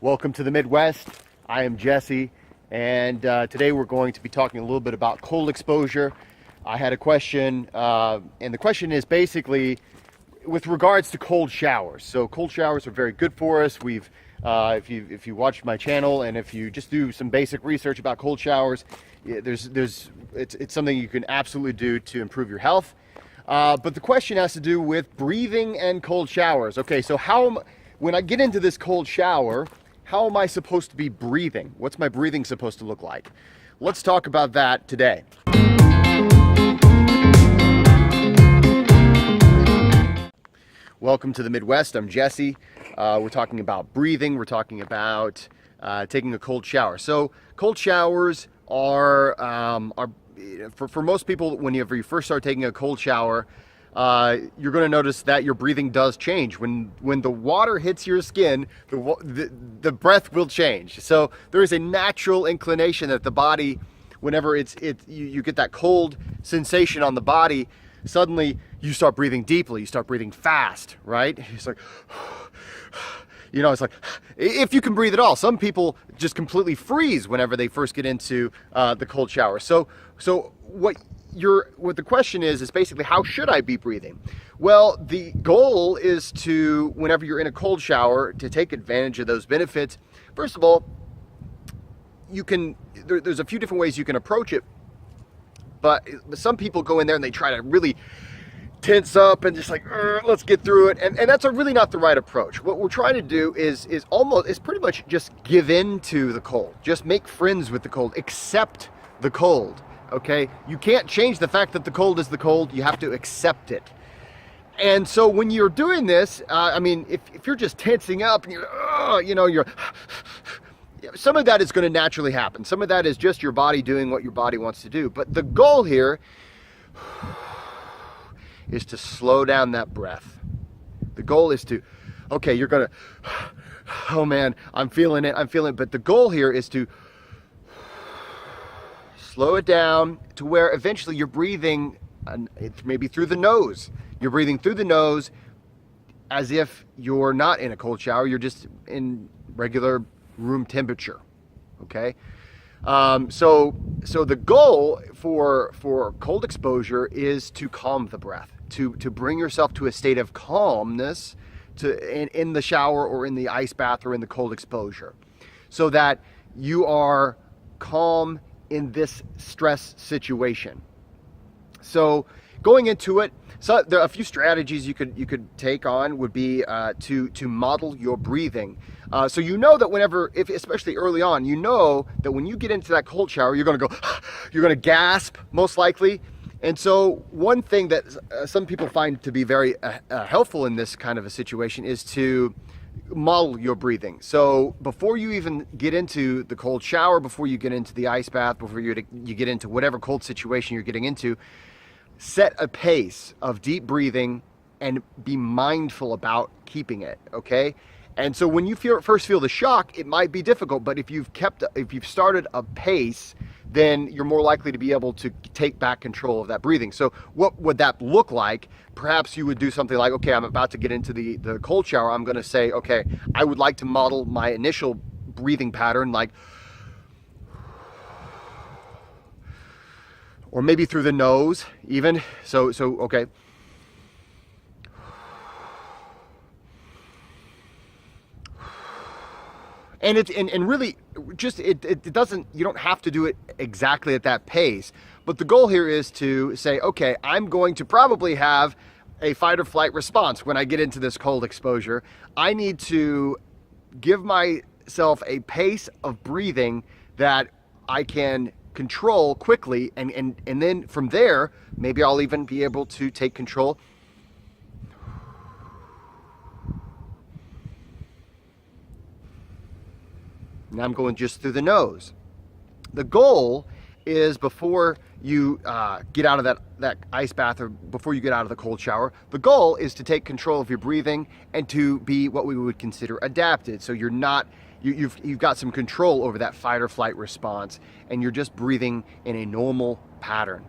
Welcome to the Midwest. I am Jesse, and today we're going to be talking a little bit about cold exposure. I had a question, and the question is basically with regards to cold showers. So cold showers are very good for us. If you watch my channel and if you just do some basic research about cold showers, it's something you can absolutely do to improve your health. But the question has to do with breathing and cold showers. Okay, so when I get into this cold shower, how am I supposed to be breathing? What's my breathing supposed to look like? Let's talk about that today. Welcome to the Midwest. I'm Jesse. We're talking about breathing. We're talking about taking a cold shower. So cold showers are for most people, whenever you first start taking a cold shower, you're going to notice that your breathing does change. When the water hits your skin, the breath will change. So there is a natural inclination that the body, whenever you get that cold sensation on the body, suddenly you start breathing deeply. You start breathing fast, right? It's like, it's like, if you can breathe at all. Some people just completely freeze whenever they first get into the cold shower. So what the question is basically, how should I be breathing? Well, the goal is to, whenever you're in a cold shower, to take advantage of those benefits. First of all, there's a few different ways you can approach it, but some people go in there and they try to really tense up and just like, let's get through it. And that's really not the right approach. What we're trying to do is pretty much just give in to the cold. Just make friends with the cold, accept the cold. Okay, you can't change the fact that the cold is the cold. You have to accept it. And so when you're doing this, if you're just tensing up and you're some of that is going to naturally happen. Some of that is just your body doing what your body wants to do. But the goal here is to slow down that breath. The goal is to, okay, you're going to, oh man, I'm feeling it. But the goal here is to slow it down to where eventually you're breathing maybe through the nose. You're breathing through the nose as if you're not in a cold shower. You're just in regular room temperature. Okay. So the goal for cold exposure is to calm the breath, to bring yourself to a state of calmness in the shower or in the ice bath or in the cold exposure, so that you are calm in this stress situation. So going into it, so there are a few strategies you could take on would be to model your breathing. So that especially early on, that when you get into that cold shower, you're going to go, you're going to gasp most likely. And so one thing that some people find to be very helpful in this kind of a situation is to model your breathing. So before you even get into the cold shower, before you get into the ice bath, before you get into whatever cold situation you're getting into, set a pace of deep breathing and be mindful about keeping it, okay? And so when you first feel the shock, it might be difficult, but if you've started a pace, then you're more likely to be able to take back control of that breathing. So what would that look like? Perhaps you would do something like, okay, I'm about to get into the cold shower. I'm going to say, okay, I would like to model my initial breathing pattern, like, or maybe through the nose even. So okay. And really, just it doesn't. You don't have to do it exactly at that pace. But the goal here is to say, okay, I'm going to probably have a fight or flight response when I get into this cold exposure. I need to give myself a pace of breathing that I can control quickly, and then from there, maybe I'll even be able to take control. Now I'm going just through the nose. The goal is, before you get out of that ice bath, or before you get out of the cold shower, the goal is to take control of your breathing and to be what we would consider adapted. So you've got some control over that fight or flight response, and you're just breathing in a normal pattern.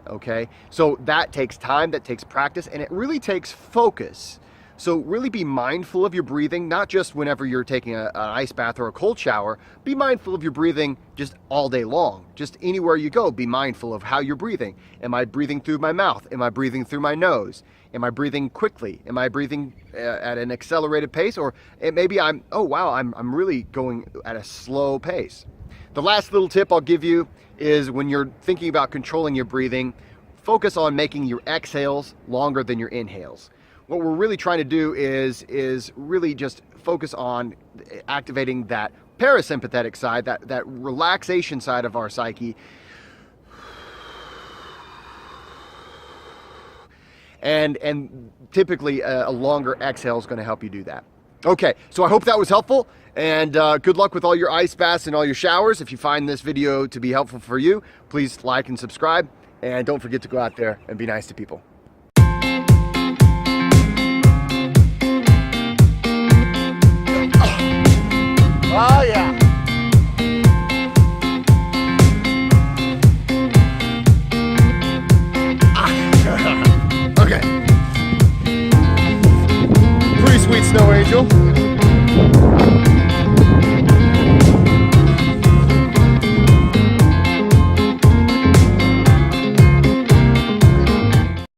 Okay, so that takes time, that takes practice, and it really takes focus. So really be mindful of your breathing, not just whenever you're taking an ice bath or a cold shower. Be mindful of your breathing just all day long. Just anywhere you go, be mindful of how you're breathing. Am I breathing through my mouth? Am I breathing through my nose? Am I breathing quickly? Am I breathing at an accelerated pace? Or maybe I'm really going at a slow pace. The last little tip I'll give you is when you're thinking about controlling your breathing, focus on making your exhales longer than your inhales. What we're really trying to do is really just focus on activating that parasympathetic side, that relaxation side of our psyche. And typically a longer exhale is going to help you do that. Okay, so I hope that was helpful, and good luck with all your ice baths and all your showers. If you find this video to be helpful for you, please like and subscribe, and don't forget to go out there and be nice to people.